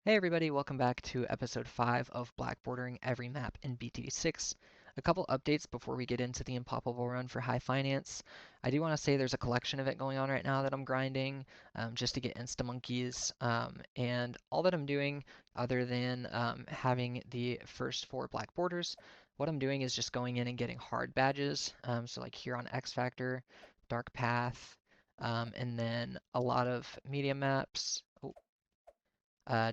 Hey everybody, welcome back to episode 5 of blackboarding every map in BTD6. A couple updates before we get into the impoppable run for high finance. I do want to say there's a collection event going on right now that I'm grinding just to get insta monkeys. And all that I'm doing, other than having the first 4 black borders, what I'm doing is just going in and getting hard badges. So like here on X Factor, Dark Path, and then a lot of medium maps.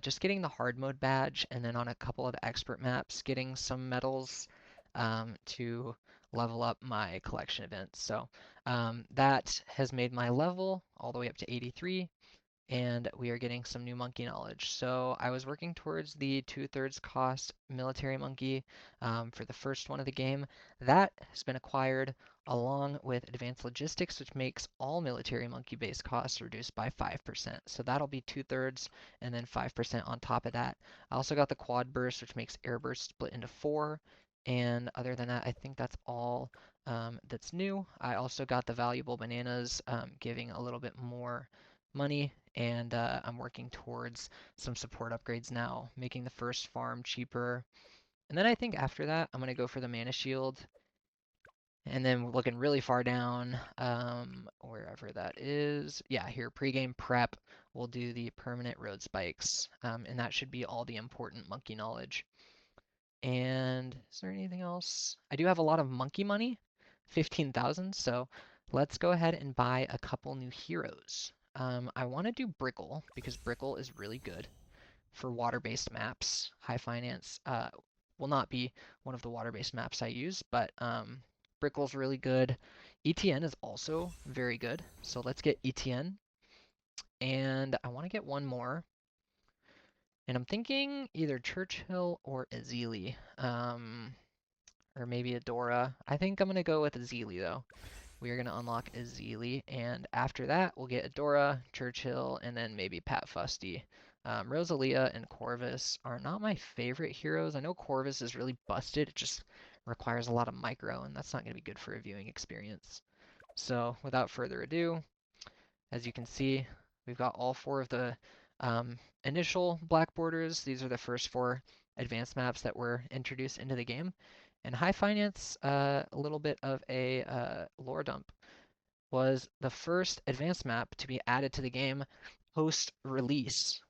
Just getting the hard mode badge, and then on a couple of expert maps, getting some medals to level up my collection events. So that has made my level all the way up to 83, and we are getting some new monkey knowledge. So I was working towards the 2/3 cost military monkey for the first one of the game. That has been acquired along with advanced logistics, which makes all military monkey base costs reduced by 5%. So that'll be 2/3 and then 5% on top of that. I also got the quad burst, which makes air burst split into 4. And other than that, I think that's all that's new. I also got the valuable bananas, giving a little bit more money, and I'm working towards some support upgrades now, making the first farm cheaper. And then I think after that, I'm going to go for the mana shield. And then looking really far down, wherever that is. Yeah, here, pregame prep, we'll do the permanent road spikes. And that should be all the important monkey knowledge. And is there anything else? I do have a lot of monkey money, 15,000, so let's go ahead and buy a couple new heroes. I want to do Brickle because Brickle is really good for water-based maps. High Finance will not be one of the water-based maps I use, but Brickle's really good. Etienne is also very good, so let's get Etienne. And I want to get one more. And I'm thinking either Churchill or Azili. Or maybe Adora. I think I'm going to go with Azili, though. We are going to unlock Azili, and after that, we'll get Adora, Churchill, and then maybe Pat Fusty. Rosalia and Corvus are not my favorite heroes. I know Corvus is really busted. It just requires a lot of micro, and that's not going to be good for a viewing experience. So without further ado, as you can see, we've got all 4 of the initial black borders. These are the first 4 advanced maps that were introduced into the game. And High Finance, a little bit of a lore dump, was the first advanced map to be added to the game post-release.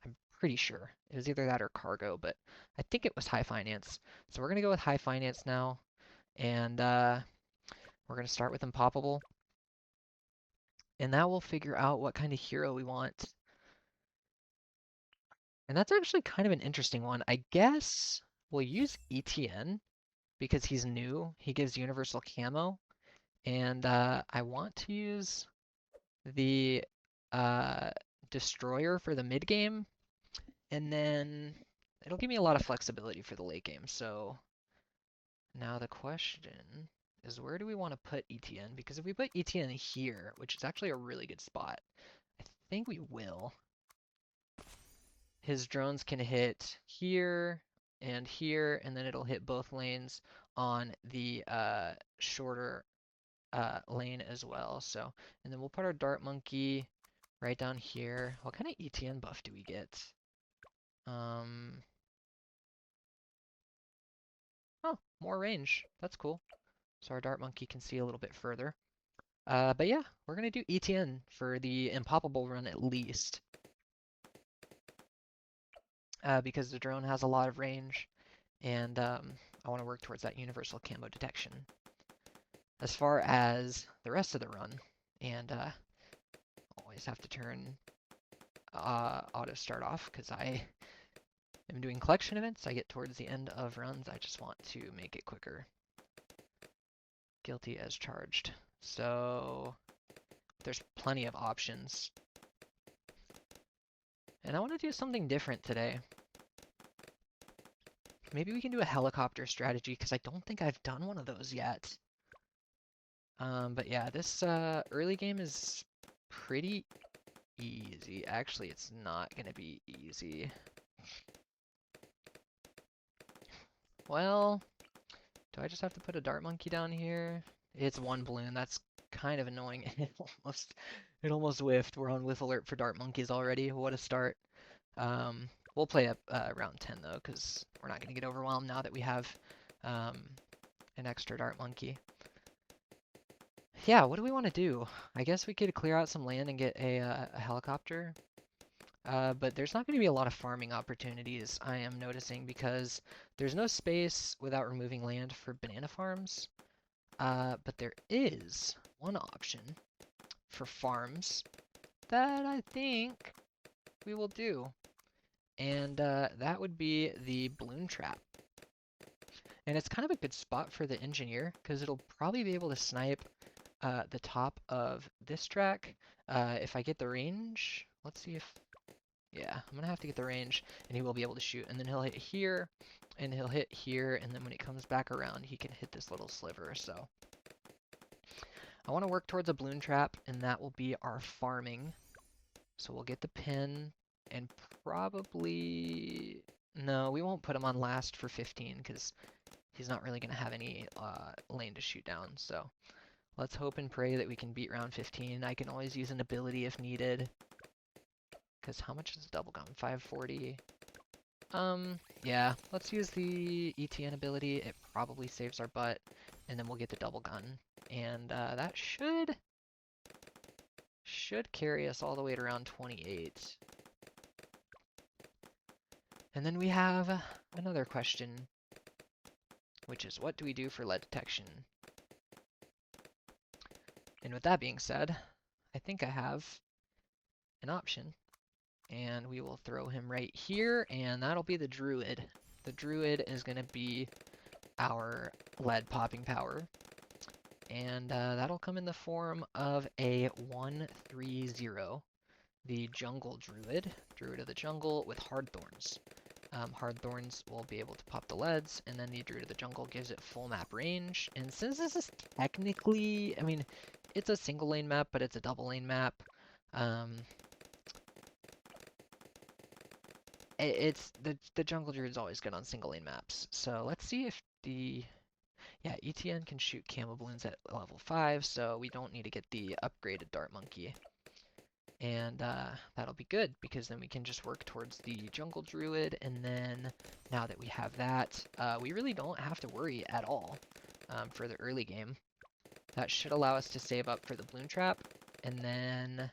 I'm pretty sure. It was either that or Cargo, but I think it was High Finance. So we're going to go with High Finance now, and we're going to start with Impoppable. And that will figure out what kind of hero we want. And that's actually kind of an interesting one. I guess we'll use Etienne because he's new. He gives universal camo. And I want to use the Destroyer for the mid game. And then it'll give me a lot of flexibility for the late game. So now the question is, where do we want to put Etienne? Because if we put Etienne here, which is actually a really good spot, I think we will. His drones can hit here, and then it'll hit both lanes on the shorter lane as well. So, and then we'll put our Dart Monkey right down here. What kind of ETN buff do we get? Oh, more range. That's cool. So our Dart Monkey can see a little bit further. But yeah, we're gonna do ETN for the Impoppable run at least. Because the drone has a lot of range, and I want to work towards that universal camo detection. As far as the rest of the run, and always have to turn auto start off because I am doing collection events. I get towards the end of runs. I just want to make it quicker. Guilty as charged. So there's plenty of options. And I want to do something different today. Maybe we can do a helicopter strategy because I don't think I've done one of those yet. But yeah, this early game is pretty easy. Actually, it's not going to be easy. Well, do I just have to put a Dart Monkey down here? It's one balloon. That's kind of annoying. It almost whiffed. We're on whiff alert for Dart Monkeys already. What a start. We'll play up round 10 though, because we're not going to get overwhelmed now that we have um, an extra dart monkey. Yeah, what do we want to do? I guess we could clear out some land and get a helicopter. But there's not going to be a lot of farming opportunities, I am noticing, because there's no space without removing land for banana farms. But there is one option for farms that I think we will do. And that would be the balloon trap. And it's kind of a good spot for the engineer, because it'll probably be able to snipe the top of this track. If I get the range, let's see if, yeah, I'm gonna have to get the range, and he will be able to shoot. And then he'll hit here, and he'll hit here, and then when he comes back around, he can hit this little sliver. So I want to work towards a balloon trap, and that will be our farming. So we'll get the pin, and probably, no, we won't put him on last for 15, because he's not really gonna have any lane to shoot down. So let's hope and pray that we can beat round 15. I can always use an ability if needed. Because how much is a double gun? 540. Yeah, let's use the Etienne ability. It probably saves our butt. And then we'll get the double gun. And that should carry us all the way to around 28. And then we have another question, which is what do we do for lead detection? And with that being said, I think I have an option. And we will throw him right here, and that'll be the druid. The druid is going to be our lead popping power. And that'll come in the form of a 1-3-0. The jungle druid, druid of the jungle with hard thorns. Hard thorns will be able to pop the leads, and then the druid of the jungle gives it full map range. And since this is technically, I mean, it's a single lane map, but it's a double lane map. It's the jungle druid's always good on single lane maps. So let's see if yeah, Etienne can shoot camo balloons at level 5, so we don't need to get the upgraded dart monkey. And that'll be good, because then we can just work towards the jungle druid, and then now that we have that, we really don't have to worry at all for the early game. That should allow us to save up for the balloon trap, and then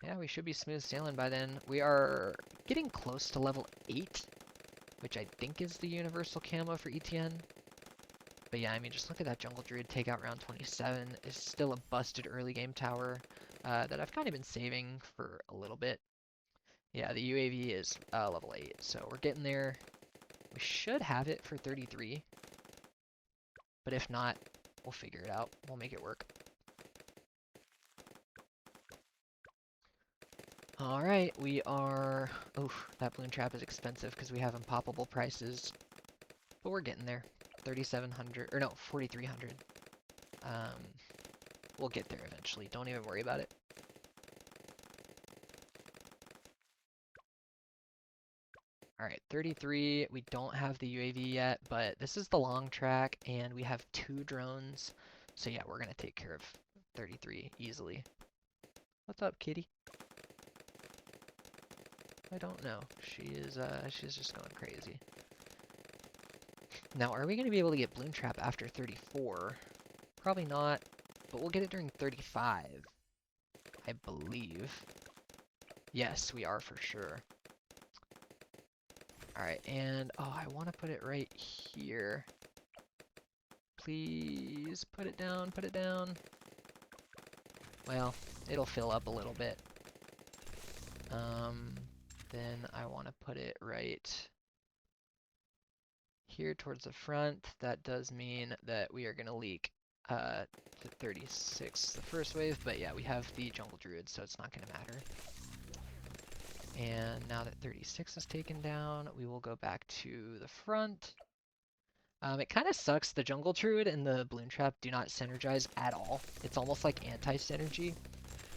yeah, we should be smooth sailing by then. We are getting close to level 8, which I think is the universal camo for Etienne. But yeah, I mean, just look at that jungle druid take out round 27. It's still a busted early game tower that I've kind of been saving for a little bit. Yeah, the UAV is level 8, so we're getting there. We should have it for 33. But if not, we'll figure it out. We'll make it work. Alright, we are... Oof, that balloon trap is expensive because we have unpoppable prices. But we're getting there. 3,700, or no, 4,300. We'll get there eventually. Don't even worry about it. Alright, 33. We don't have the UAV yet, but this is the long track, and we have 2 drones. So yeah, we're going to take care of 33 easily. What's up, kitty? I don't know. She's just going crazy. Now, are we going to be able to get balloon trap after 34? Probably not, but we'll get it during 35, I believe. Yes, we are for sure. Alright, and oh, I want to put it right here. Please put it down, put it down. Well, it'll fill up a little bit. Then I want to put it right here towards the front. That does mean that we are going to leak to 36 the first wave, but yeah, we have the jungle druid, so it's not going to matter. And now that 36 is taken down, we will go back to the front. It kind of sucks. The jungle druid and the balloon trap do not synergize at all. It's almost like anti-synergy.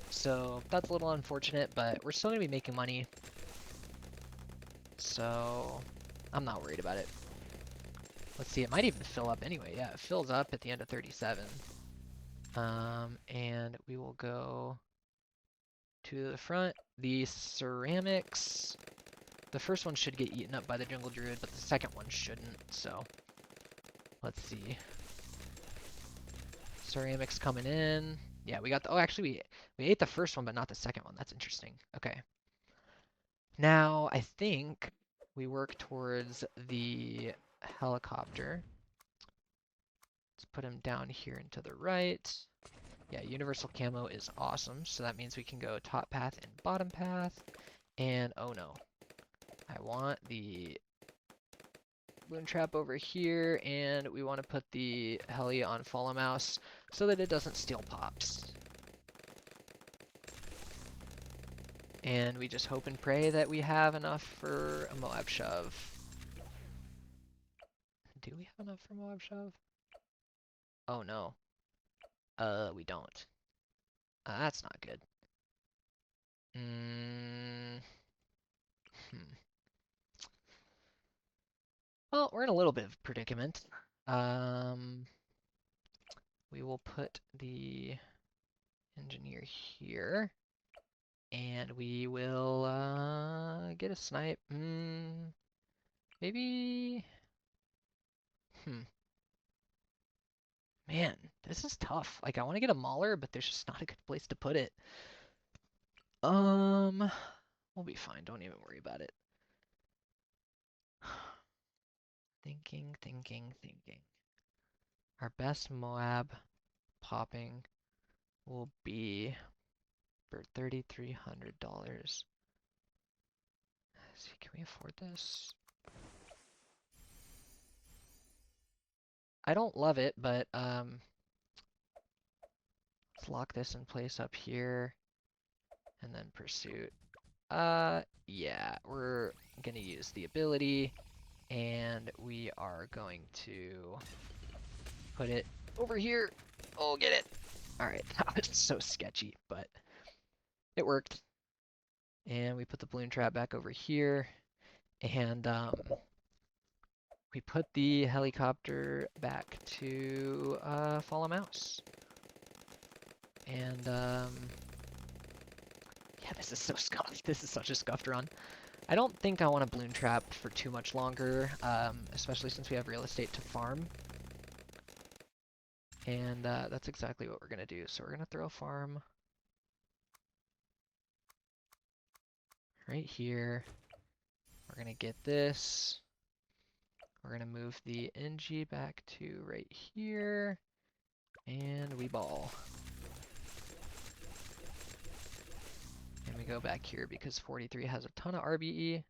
So that's a little unfortunate, but we're still going to be making money. So I'm not worried about it. Let's see, it might even fill up anyway. Yeah, it fills up at the end of 37. And we will go to the front. The ceramics, the first one should get eaten up by the jungle druid, but the second one shouldn't, so let's see. Ceramics coming in. Yeah, we got the, oh, actually we ate the first one, but not the second one. That's interesting. Okay. Now, I think we work towards the helicopter. Let's put him down here and to the right. Yeah, universal camo is awesome. So that means we can go top path and bottom path. And oh no, I want the balloon trap over here, and we want to put the heli on follow mouse so that it doesn't steal pops. And we just hope and pray that we have enough for a Moab shove. Do we have enough for Moab shove? Oh no. We don't. That's not good. Well, we're in a little bit of predicament. We will put the engineer here, and we will get a snipe. Maybe. Man, this is tough. Like, I want to get a mauler, but there's just not a good place to put it. We'll be fine. Don't even worry about it. Thinking. Our best Moab popping will be for $3,300. See, can we afford this? I don't love it, but let's lock this in place up here, and then pursuit. Yeah, we're gonna use the ability, and we are going to put it over here. Oh, get it! Alright, that was so sketchy, but it worked. And we put the balloon trap back over here, and we put the helicopter back to follow mouse. And yeah, this is so scuffed. This is such a scuffed run. I don't think I want a balloon trap for too much longer, especially since we have real estate to farm. And that's exactly what we're gonna do. So we're gonna throw a farm right here. We're gonna get this. We're gonna move the NG back to right here, and we ball. And we go back here because 43 has a ton of RBE.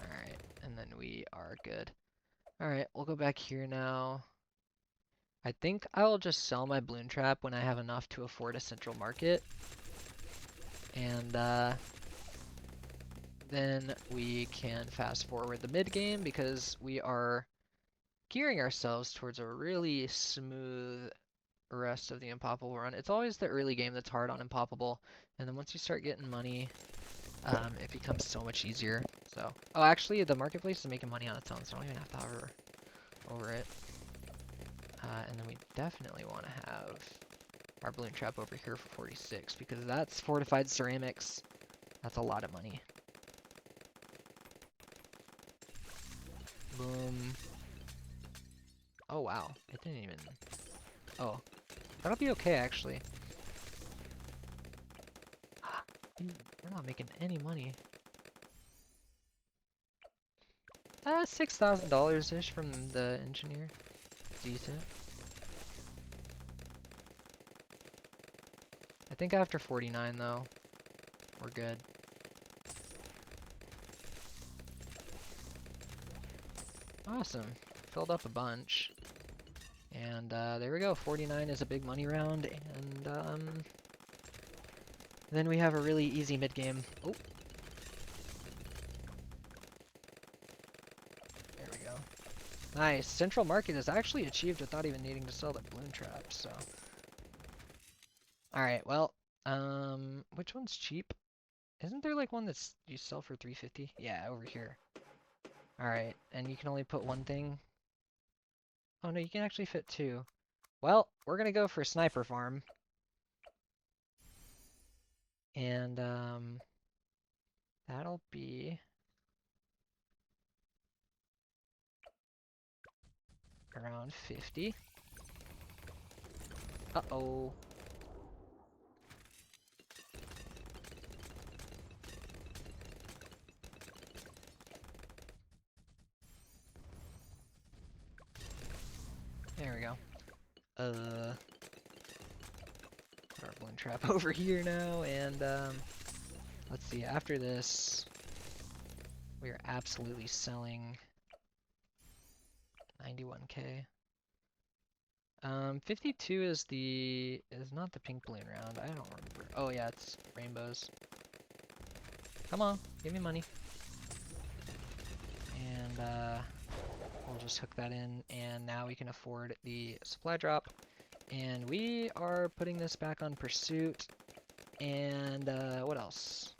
Alright, and then we are good. Alright, we'll go back here now. I think I will just sell my balloon trap when I have enough to afford a central market. And then we can fast forward the mid game because we are gearing ourselves towards a really smooth rest of the Impoppable run. It's always the early game that's hard on Impoppable, and then once you start getting money, it becomes so much easier. So, oh, actually, the marketplace is making money on its own, so I don't even have to hover over it. And then we definitely want to have our balloon trap over here for 46 because that's fortified ceramics. That's a lot of money. Boom. Oh wow, it didn't even. Oh, that'll be okay actually. We're not making any money. $6,000 ish from the engineer. Decent. I think after 49 though, we're good. Awesome. Filled up a bunch. And there we go. 49 is a big money round, and then we have a really easy mid game. Oh. There we go. Nice. Central market is actually achieved without even needing to sell the balloon trap, so. Alright, well, which one's cheap? Isn't there like one that's you sell for 350? Yeah, over here. Alright, and you can only put one thing. Oh no, you can actually fit two. Well, we're gonna go for sniper farm. And that'll be around 50. Uh-oh. There we go. Put our balloon trap over here now, and let's see, after this, we are absolutely selling 91k. 52 is not the pink balloon round. I don't remember. Oh yeah, it's rainbows. Come on, give me money. And we'll just hook that in, and now we can afford the supply drop. And we are putting this back on pursuit. And what else?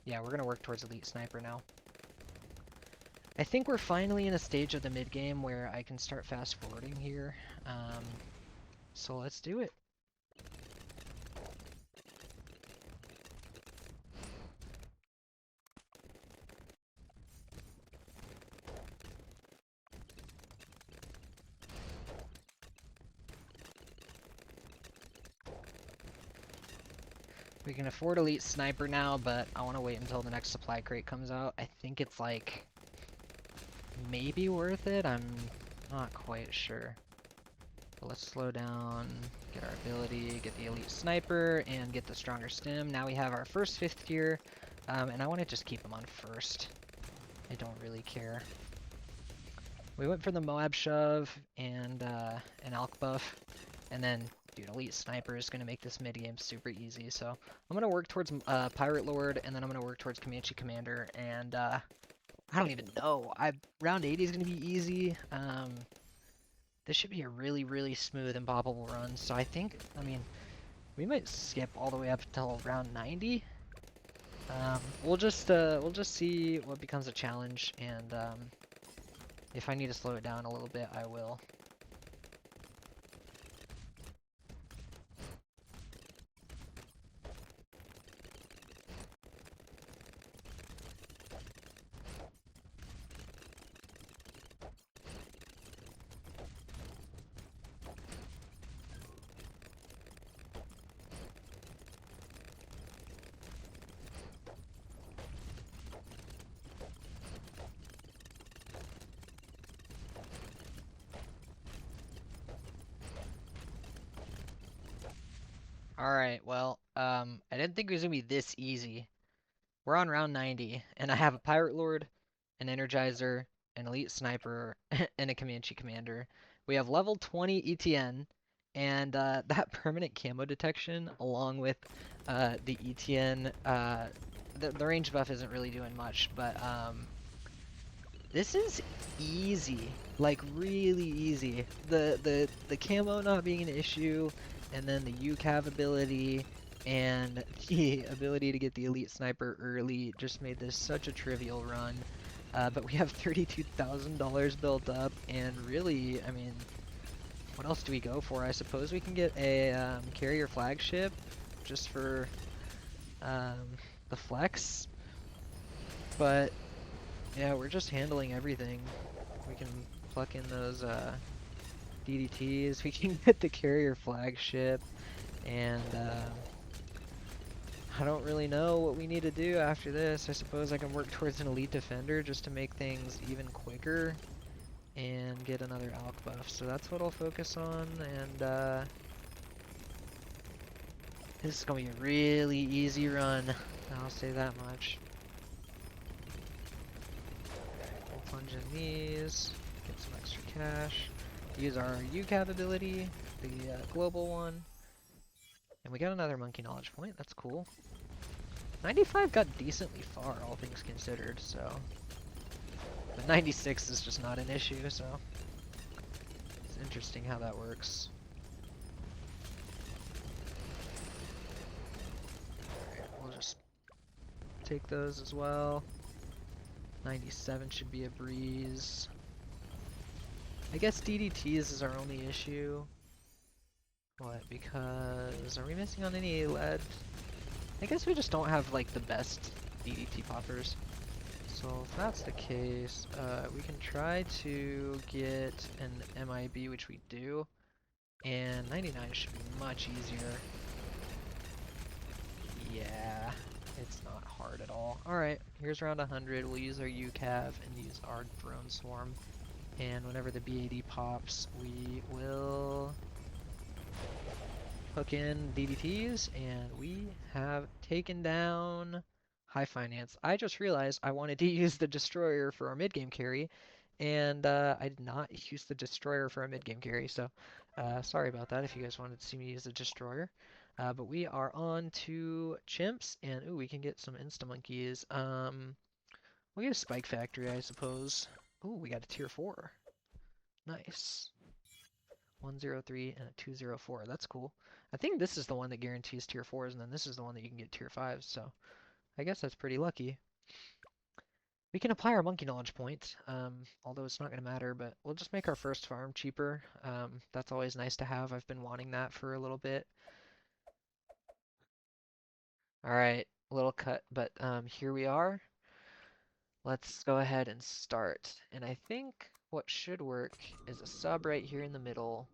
Yeah, we're gonna work towards elite sniper now. I think we're finally in a stage of the mid game where I can start fast forwarding here. So let's do it. We can afford elite sniper now, but I want to wait until the next supply crate comes out. I think it's like maybe worth it. I'm not quite sure. But let's slow down, get our ability, get the elite sniper, and get the stronger stim. Now we have our first 5th tier, and I want to just keep them on first. I don't really care. We went for the Moab shove and an Alk buff, and then, dude, elite sniper is going to make this mid game super easy. So I'm going to work towards Pirate Lord, and then I'm going to work towards Comanche Commander, and I don't even know. Round 80 is going to be easy. This should be a really, really smooth and poppable run. So I think, I mean, we might skip all the way up until round 90. We'll just see what becomes a challenge, and if I need to slow it down a little bit, I will. Alright, well, I didn't think it was gonna be this easy. We're on round 90, and I have a Pirate Lord, an Energizer, an Elite Sniper, and a Comanche Commander. We have level 20 Etienne, and that permanent camo detection, along with the Etienne, the range buff isn't really doing much, but this is easy, like really easy. The camo not being an issue, and then the UCAV ability, and the ability to get the elite sniper early just made this such a trivial run. But we have $32,000 built up, and really, I mean, what else do we go for? I suppose we can get a carrier flagship just for the flex, but yeah, we're just handling everything. We can pluck in those DDTs, we can get the carrier flagship, and I don't really know what we need to do after this. I suppose I can work towards an elite defender just to make things even quicker and get another alk buff. So that's what I'll focus on, and this is gonna be a really easy run. I'll say that much. We'll plunge in these, get some extra cash, use our UCAV ability, the global one, and we got another monkey knowledge point. That's cool. 95 got decently far, all things considered, so. But 96 is just not an issue, so. It's interesting how that works. Alright, we'll just take those as well. 97 should be a breeze. I guess DDTs is our only issue. What? Because are we missing on any lead? I guess we just don't have like the best DDT poppers. So if that's the case, we can try to get an MIB, which we do, and 99 should be much easier. Yeah, it's not hard at all. Alright, here's round 100. We'll use our UCAV and use our drone swarm. And whenever the BAD pops, we will hook in DDTs, and we have taken down High Finance. I just realized I wanted to use the Destroyer for our mid-game carry, and I did not use the Destroyer for our mid-game carry, so sorry about that if you guys wanted to see me use the Destroyer. But we are on to Chimps, and ooh, we can get some Insta-Monkeys. We'll get a Spike Factory, I suppose. Ooh, we got a Tier 4. Nice. 103 and a 204. That's cool. I think this is the one that guarantees tier 4s, and then this is the one that you can get tier 5s, so I guess that's pretty lucky. We can apply our monkey knowledge point, although it's not going to matter, but we'll just make our first farm cheaper. That's always nice to have. I've been wanting that for a little bit. Alright, a little cut, but here we are. Let's go ahead and start. And I think what should work is a sub right here in the middle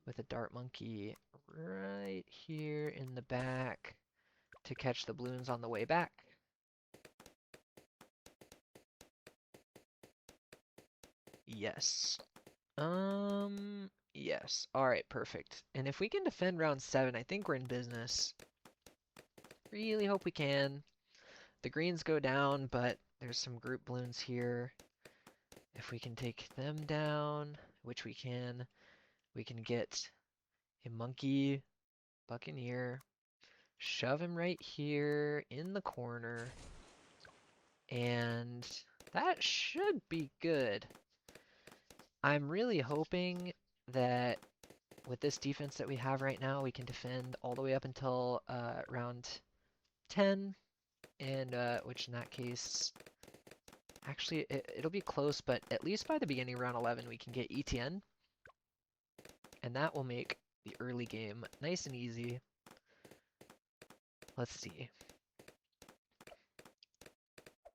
with a dart monkey right here in the back to catch the balloons on the way back. Yes. Yes. Alright, perfect. And if we can defend round 7, I think we're in business. Really hope we can. The greens go down, but there's some group balloons here. If we can take them down, which we can get a monkey buccaneer, shove him right here in the corner, and that should be good. I'm really hoping that with this defense that we have right now, we can defend all the way up until round 10, and which in that case, actually it'll be close, but at least by the beginning of round 11 we can get Etienne, and that will make the early game nice and easy. Let's see.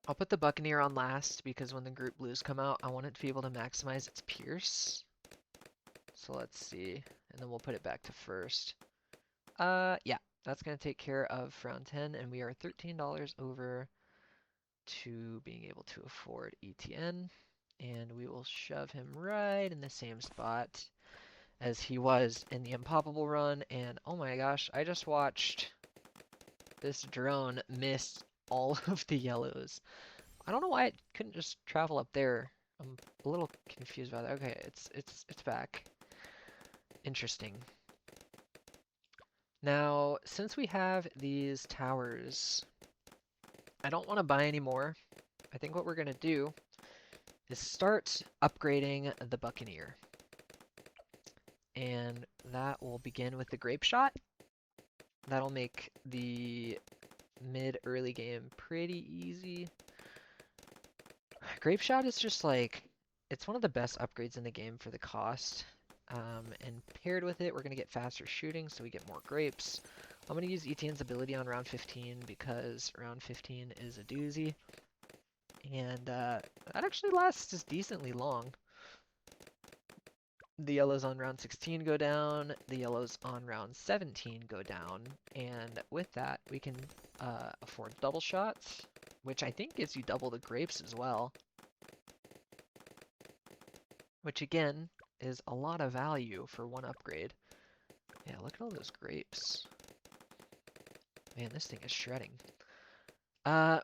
I'll put the Buccaneer on last because when the group blues come out, I want it to be able to maximize its Pierce. So let's see, and then we'll put it back to first. Yeah, that's gonna take care of round 10, and we are $13 over to being able to afford ETN, and we will shove him right in the same spot as he was in the Unpoppable run, and oh my gosh, I just watched this drone miss all of the yellows. I don't know why it couldn't just travel up there. I'm a little confused about that. Okay, it's back. Interesting. Now, since we have these towers, I don't want to buy any more. I think what we're going to do is start upgrading the Buccaneer. And that will begin with the grape shot. That'll make the mid-early game pretty easy. Grape shot is just like, it's one of the best upgrades in the game for the cost. And paired with it, we're going to get faster shooting, so we get more grapes. I'm going to use Etienne's ability on round 15 because round 15 is a doozy. And that actually lasts just decently long. The yellows on round 16 go down, the yellows on round 17 go down, and with that we can afford double shots, which I think gives you double the grapes as well. Which again, is a lot of value for one upgrade. Yeah, look at all those grapes. Man, this thing is shredding.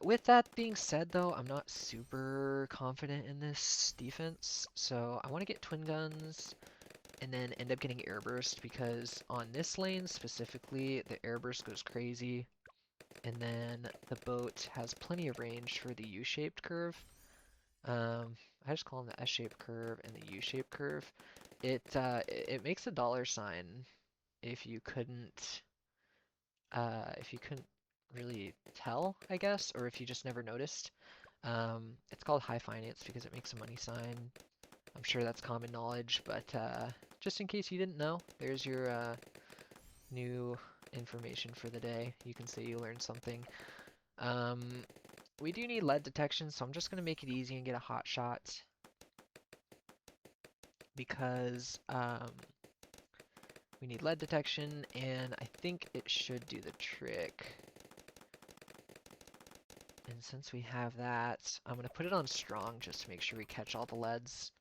With that being said though, I'm not super confident in this defense, so I want to get twin guns and then end up getting airburst because on this lane specifically, the airburst goes crazy, and then the boat has plenty of range for the U-shaped curve. I just call them the S-shaped curve and the U-shaped curve. It makes a dollar sign if you couldn't really tell, I guess, or if you just never noticed. It's called high finance because it makes a money sign. I'm sure that's common knowledge, but just in case you didn't know, there's your new information for the day. You can say you learned something. We do need lead detection, so I'm just going to make it easy and get a hot shot because we need lead detection, and I think it should do the trick. And since we have that, I'm going to put it on strong just to make sure we catch all the leads.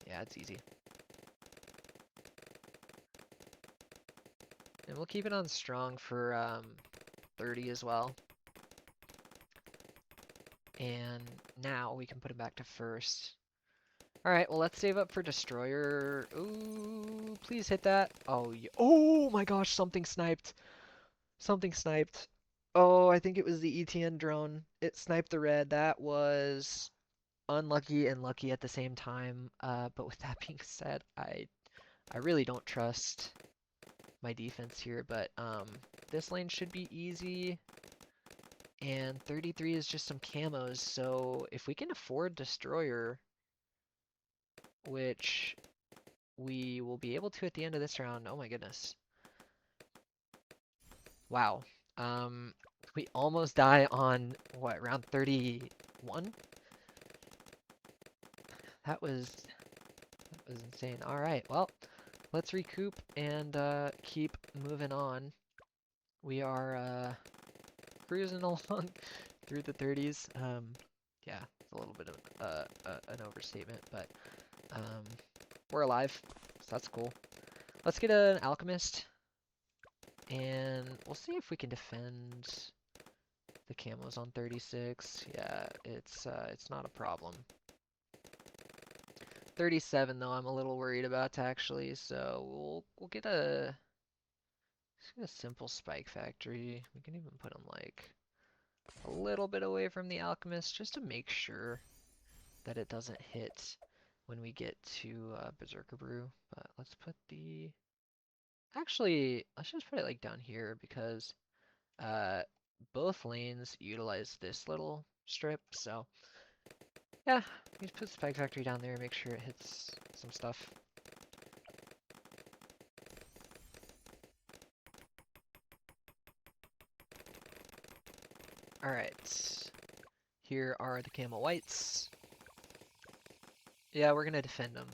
Yeah, it's easy. And we'll keep it on strong for 30 as well. And now we can put it back to first. Alright, well let's save up for destroyer. Ooh, please hit that. Oh, yeah. Oh my gosh, something sniped. Something sniped. Oh, I think it was the Etienne drone. It sniped the red. That was unlucky and lucky at the same time. But with that being said, I really don't trust my defense here, but this lane should be easy. And 33 is just some camos, so if we can afford destroyer, which we will be able to at the end of this round. Oh my goodness. Wow. We almost die on what, round 31? That was insane. All right, well, let's recoup and keep moving on. We are cruising along through the 30s. Yeah, it's a little bit of an overstatement, but we're alive, so that's cool. Let's get an alchemist, and we'll see if we can defend the camos on 36. Yeah, it's not a problem. 37 though, I'm a little worried about actually, so we'll get a simple spike factory. We can even put them like a little bit away from the alchemist just to make sure that it doesn't hit when we get to Berserker Brew. But let's put the actually let's just put it like down here because both lanes utilize this little strip, so yeah, we just put Spike Factory down there and make sure it hits some stuff. Alright, here are the Camel Whites. Yeah, we're gonna defend them.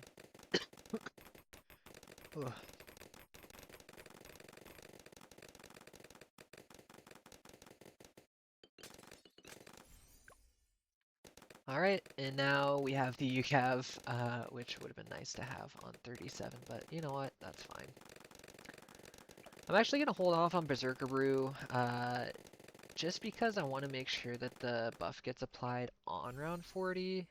Alright, and now we have the UCAV, which would have been nice to have on 37, but you know what, that's fine. I'm actually going to hold off on Berserker Brew, just because I want to make sure that the buff gets applied on round 40.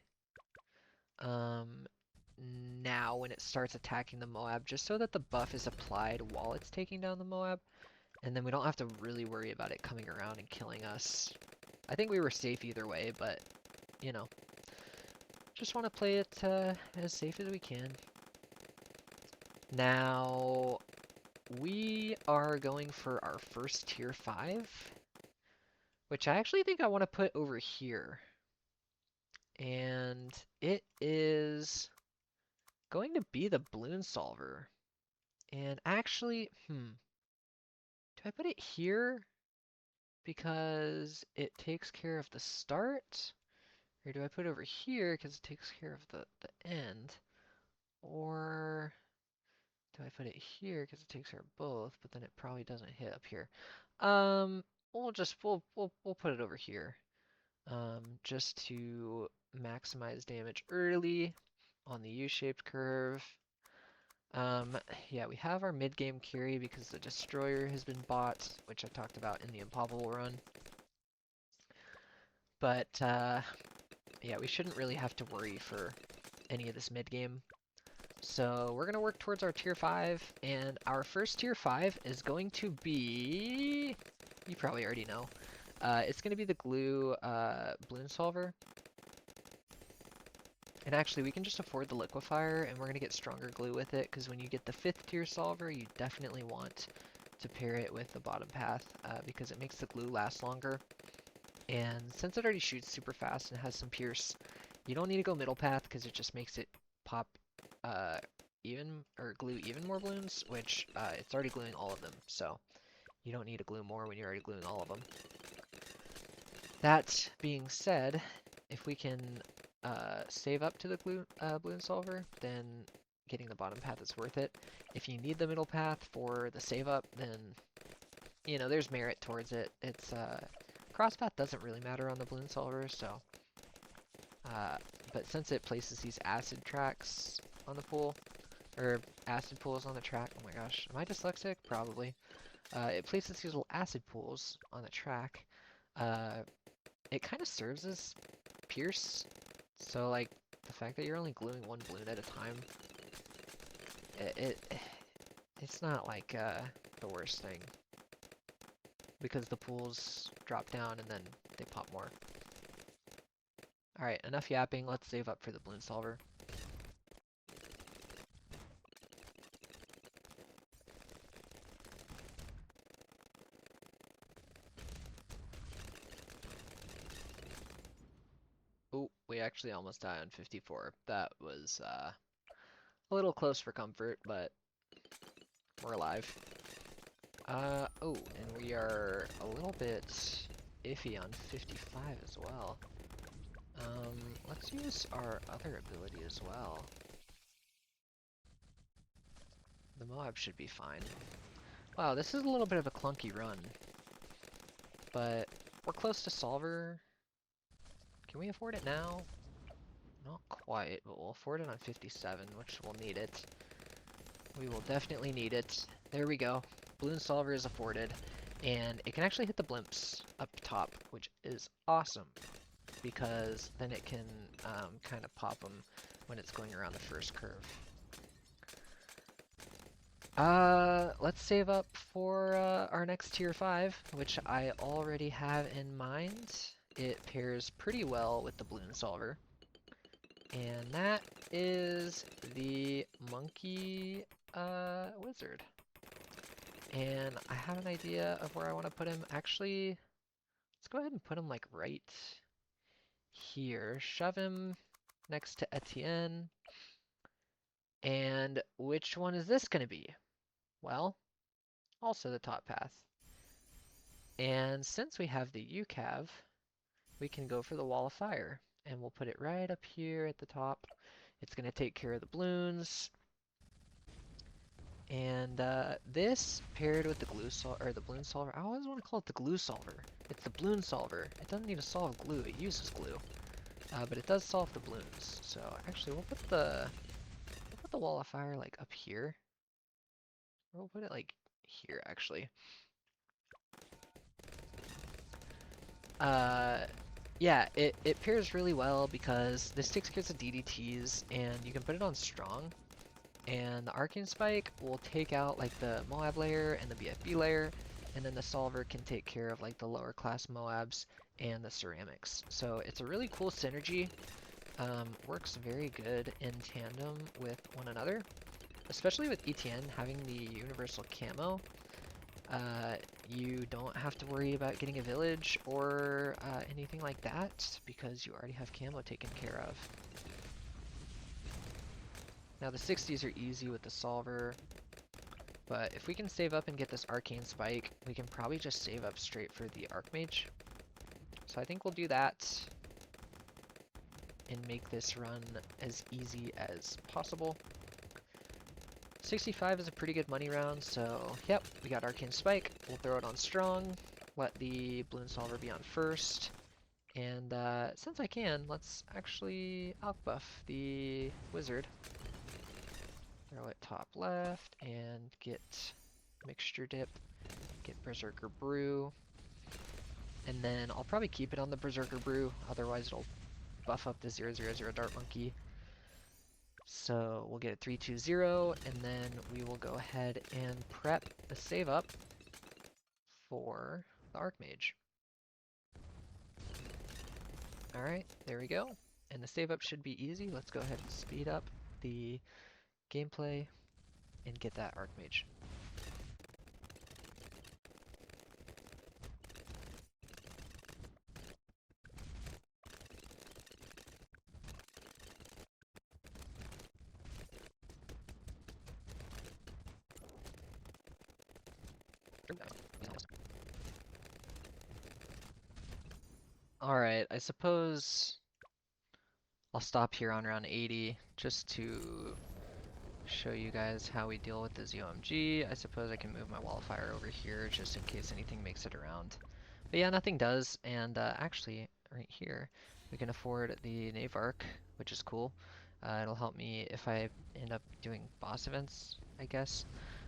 Now when it starts attacking the Moab, just so that the buff is applied while it's taking down the Moab, and then we don't have to really worry about it coming around and killing us. I think we were safe either way, but, you know, just want to play it as safe as we can. Now, we are going for our first tier 5, which I actually think I want to put over here. And it is going to be the balloon solver. And actually, do I put it here because it takes care of the start? Or do I put it over here because it takes care of the end? Or do I put it here because it takes care of both, but then it probably doesn't hit up here? We'll put it over here. Just to maximize damage early on the U-shaped curve. Yeah, we have our mid-game carry because the destroyer has been bought, which I talked about in the Impossible run. But yeah, we shouldn't really have to worry for any of this mid-game. So we're gonna work towards our tier 5, and our first tier 5 is going to be, you probably already know, it's gonna be the glue balloon solver. And actually, we can just afford the liquefier, and we're going to get stronger glue with it, because when you get the 5th tier solver, you definitely want to pair it with the bottom path, because it makes the glue last longer. And since it already shoots super fast and has some pierce, you don't need to go middle path, because it just makes it pop even, or glue even more balloons, which it's already gluing all of them, so you don't need to glue more when you're already gluing all of them. That being said, if we can save up to the balloon solver, then getting the bottom path is worth it. If you need the middle path for the save up, then you know there's merit towards it. It's cross path doesn't really matter on the balloon solver, so but since it places these acid tracks on the pool, or acid pools on the track, oh my gosh, am I dyslexic? Probably. It places these little acid pools on the track. It kind of serves as pierce. So like the fact that you're only gluing one balloon at a time, it's not like the worst thing, because the pools drop down and then they pop more. All right, enough yapping. Let's save up for the balloon solver. Oh, we actually almost died on 54. That was a little close for comfort, but we're alive. Oh, and we are a little bit iffy on 55 as well. Let's use our other ability as well. The Moab should be fine. Wow, this is a little bit of a clunky run, but we're close to Solver. Can we afford it now? Not quite, but we'll afford it on 57, which we'll need it. We will definitely need it. There we go. Balloon Solver is afforded, and it can actually hit the blimps up top, which is awesome, because then it can kind of pop them when it's going around the first curve. Let's save up for our next tier 5, which I already have in mind. It pairs pretty well with the balloon solver. And that is the monkey wizard. And I have an idea of where I want to put him. Actually, let's go ahead and put him like right here. Shove him next to Etienne. And which one is this going to be? Well, also the top path. And since we have the UCAV, we can go for the wall of fire. And we'll put it right up here at the top. It's going to take care of the balloons. And this paired with the the balloon solver. I always want to call it the glue solver. It's the balloon solver. It doesn't need to solve glue. It uses glue, but it does solve the balloons. So actually, we'll put the wall of fire like up here. We'll put it like here actually. Yeah, it pairs really well because this takes care of DDTs, and you can put it on strong. And the Arcane Spike will take out like the Moab layer and the BFB layer, and then the Solver can take care of like the lower class Moabs and the ceramics. So it's a really cool synergy. Works very good in tandem with one another, especially with Etienne having the universal camo. You don't have to worry about getting a village or anything like that because you already have camo taken care of. Now the 60s are easy with the solver, but if we can save up and get this arcane spike, we can probably just save up straight for the archmage. So I think we'll do that and make this run as easy as possible. 65 is a pretty good money round, so yep, we got arcane spike. We'll throw it on strong, let the balloon solver be on first, and since I can, let's actually outbuff the wizard. Throw it top left and get mixture dip, get berserker brew, and then I'll probably keep it on the berserker brew, otherwise it'll buff up the 000 dart monkey. So we'll get it 3-2-0, and then we will go ahead and prep the save up for the archmage. Alright, there we go. And the save up should be easy. Let's go ahead and speed up the gameplay and get that archmage. Alright, I suppose I'll stop here on round 80 just to show you guys how we deal with the ZOMG. I suppose I can move my wall of fire over here just in case anything makes it around. But yeah, nothing does, and actually, right here, we can afford the Knave Arc, which is cool. It'll help me if I end up doing boss events, I guess.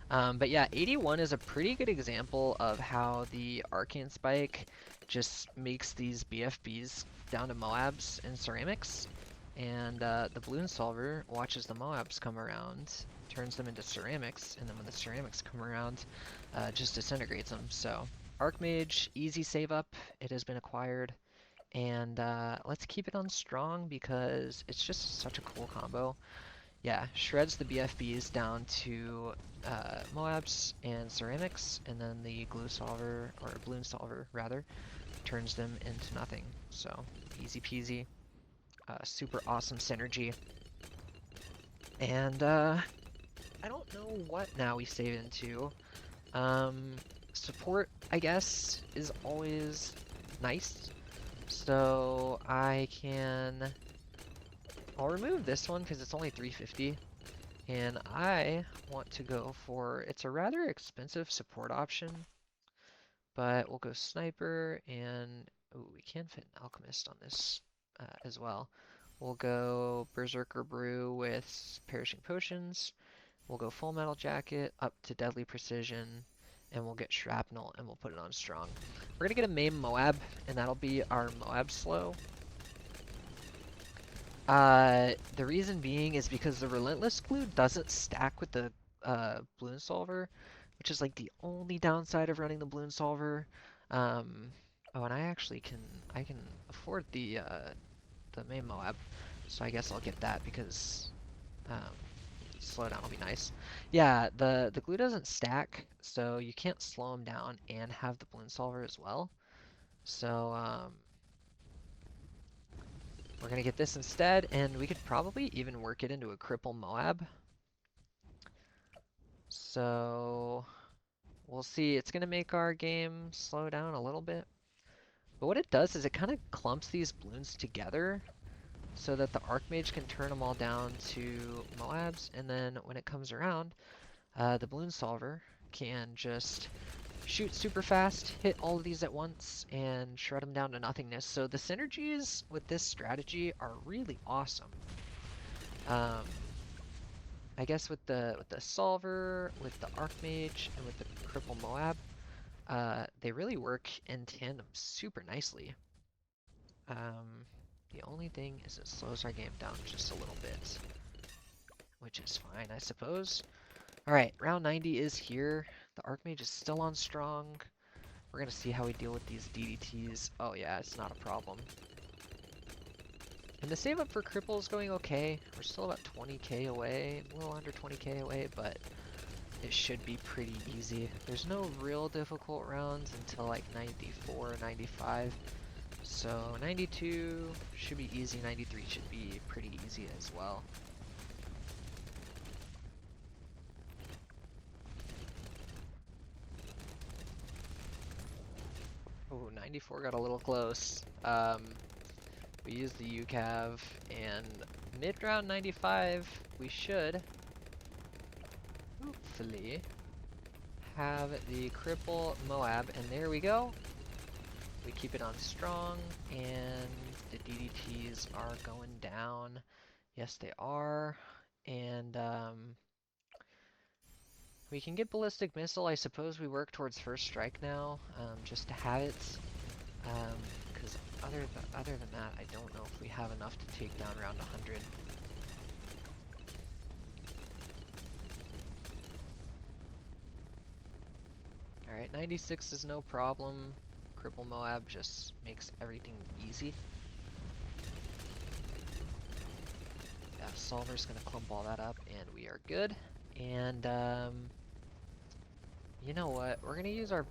But yeah, 81 is a pretty good example of how the Arcane Spike just makes these BFBs down to Moabs and Ceramics. And the Balloon Solver watches the Moabs come around, turns them into Ceramics, and then when the Ceramics come around, just disintegrates them. So Archmage, easy save up, it has been acquired. And let's keep it on strong because it's just such a cool combo. Yeah, shreds the BFBs down to Moabs and Ceramics, and then the Glue Solver, or Balloon Solver rather, turns them into nothing. So easy peasy, super awesome synergy. And I don't know what now we save into. Support, I guess, is always nice. So I'll remove this one because it's only 350. And I want to go for, it's a rather expensive support option, but we'll go Sniper and, ooh, we can fit an Alchemist on this as well. We'll go Berserker Brew with Perishing Potions. We'll go Full Metal Jacket up to Deadly Precision, and we'll get Shrapnel and we'll put it on Strong. We're gonna get a Maim Moab, and that'll be our Moab slow. The reason being is because the Relentless Glue doesn't stack with the Balloon Solver, which is like the only downside of running the Balloon Solver. Oh, and I can afford the main Moab, so I guess I'll get that because slowdown will be nice. Yeah, the glue doesn't stack, so you can't slow them down and have the Balloon Solver as well. So we're gonna get this instead, and we could probably even work it into a Cripple Moab. So we'll see. It's gonna make our game slow down a little bit. But what it does is it kind of clumps these balloons together so that the Archmage can turn them all down to Moabs, and then when it comes around, the Balloon Solver can just shoot super fast, hit all of these at once, and shred them down to nothingness. So the synergies with this strategy are really awesome. I guess with the Solver, with the Archmage, and with the Cripple Moab, they really work in tandem super nicely. The only thing is it slows our game down just a little bit, which is fine, I suppose. Alright, round 90 is here. The Archmage is still on strong. We're gonna see how we deal with these DDTs. Oh yeah, it's not a problem. And the save up for Cripple is going okay. We're still about 20k away, a little under 20k away, but it should be pretty easy. There's no real difficult rounds until like 94, 95. So 92 should be easy, 93 should be pretty easy as well. Oh, 94 got a little close. We used the UCAV, and mid-round 95, we should, hopefully, have the Cripple Moab, and there we go. We keep it on strong, and the DDTs are going down. Yes, they are. And we can get Ballistic Missile. I suppose we work towards First Strike now, just to have it. Because other than that, I don't know if we have enough to take down round 100. Alright, 96 is no problem. Cripple Moab just makes everything easy. Yeah, Solver's gonna clump all that up, and we are good. And, you know what? We're gonna use our...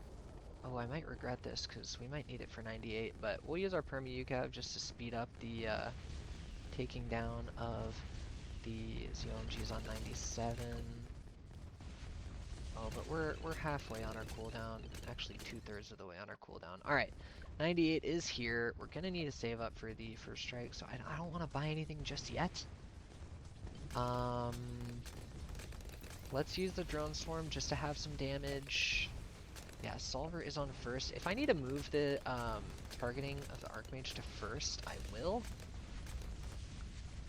Oh, I might regret this, because we might need it for 98, but we'll use our Perma UCAV just to speed up the, taking down of the ZOMGs on 97. Oh, but we're halfway on our cooldown. Actually, 2/3 of the way on our cooldown. All right, 98 is here. We're gonna need to save up for the first strike, so I don't want to buy anything just yet. Um, let's use the drone swarm just to have some damage. Yeah, Solver is on first. If I need to move the targeting of the Archmage to first, I will.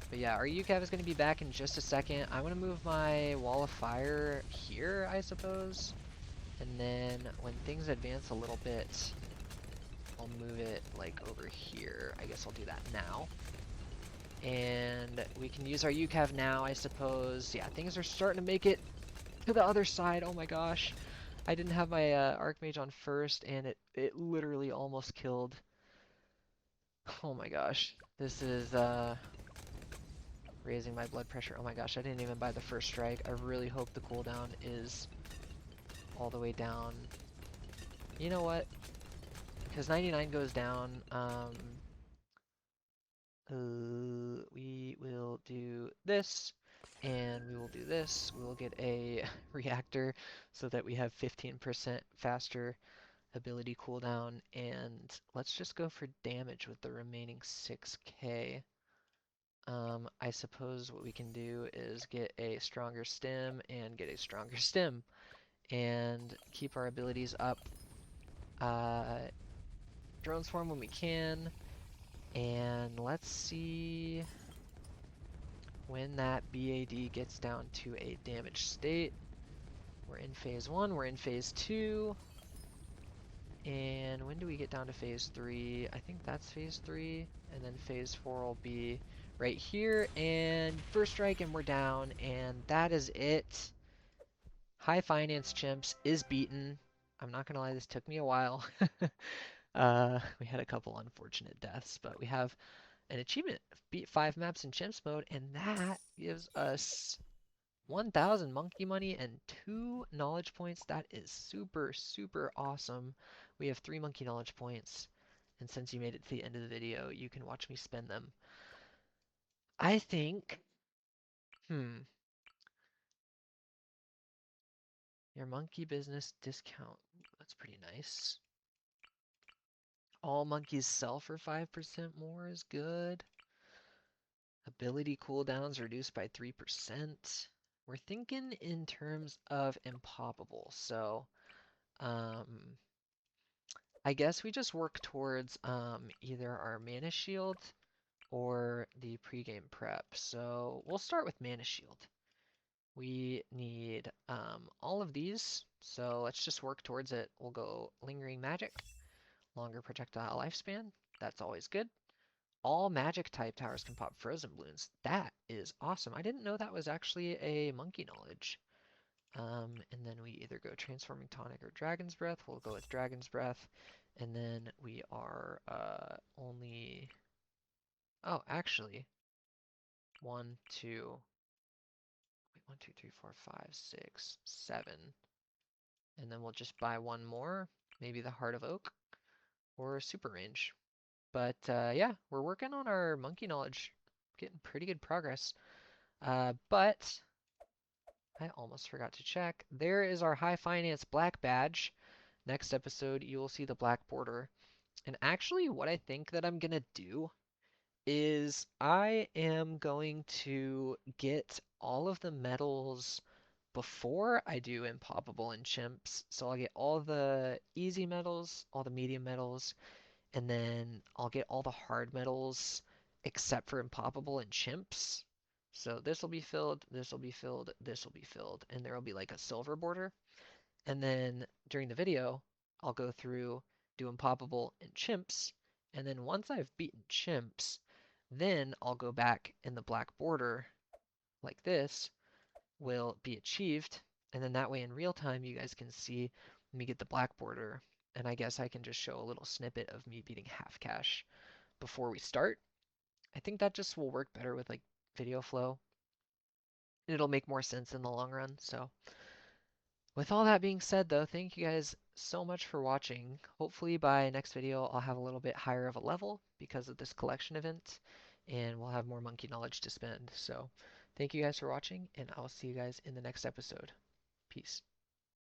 But yeah, our UCAV is going to be back in just a second. I want to move my Wall of Fire here, I suppose. And then when things advance a little bit, I'll move it like over here. I guess I'll do that now. And we can use our UCAV now, I suppose. Yeah, things are starting to make it to the other side. Oh my gosh. I didn't have my Archmage on first, and it literally almost killed. Oh my gosh. This is raising my blood pressure. Oh my gosh, I didn't even buy the first strike. I really hope the cooldown is all the way down. You know what? Because 99 goes down, we will do this, and we will do this. We will get a reactor so that we have 15% faster ability cooldown, and let's just go for damage with the remaining 6k. I suppose what we can do is get a stronger stem and get a stronger stem and keep our abilities up. Drone swarm when we can, and let's see when that BAD gets down to a damaged state. We're in phase 1, we're in phase 2, and when do we get down to phase 3? I think that's phase 3, and then phase 4 will be right here, and first strike, and we're down, and that is it. High Finance Chimps is beaten. I'm not gonna lie, this took me a while. We had a couple unfortunate deaths, but we have an achievement, beat 5 maps in Chimps mode, and that gives us 1,000 monkey money and 2 knowledge points. That is super, super awesome. We have 3 monkey knowledge points, and since you made it to the end of the video, you can watch me spend them. I think, your monkey business discount. That's pretty nice. All monkeys sell for 5% more is good. Ability cooldowns reduced by 3%. We're thinking in terms of impoppable, so I guess we just work towards either our mana shield or the pregame prep. So we'll start with mana shield. We need all of these, so let's just work towards it. We'll go lingering magic, longer projectile lifespan. That's always good. All magic type towers can pop frozen balloons. That is awesome. I didn't know that was actually a monkey knowledge. And then we either go transforming tonic or dragon's breath. We'll go with dragon's breath. And then we are only, oh, actually, 1, 2, wait, 1, 2, 3, 4, 5, 6, 7. And then we'll just buy one more, maybe the Heart of Oak or super range. But yeah, we're working on our monkey knowledge, getting pretty good progress. But I almost forgot to check. There is our High Finance Black badge. Next episode, you will see the black border. And actually, what I think that I'm gonna do is I am going to get all of the medals before I do Impoppable and Chimps. So I'll get all the easy medals, all the medium medals, and then I'll get all the hard medals except for Impoppable and Chimps. So this will be filled, this will be filled, this will be filled, and there will be like a silver border. And then during the video, I'll go through, do Impoppable and Chimps, and then once I've beaten Chimps, then I'll go back and the black border, like this, will be achieved, and then that way in real time you guys can see me get the black border, and I guess I can just show a little snippet of me beating half cash before we start. I think that just will work better with like video flow. It'll make more sense in the long run. So with all that being said though, thank you guys so much for watching. Hopefully by next video I'll have a little bit higher of a level because of this collection event, and we'll have more monkey knowledge to spend. So thank you guys for watching, and I'll see you guys in the next episode. Peace.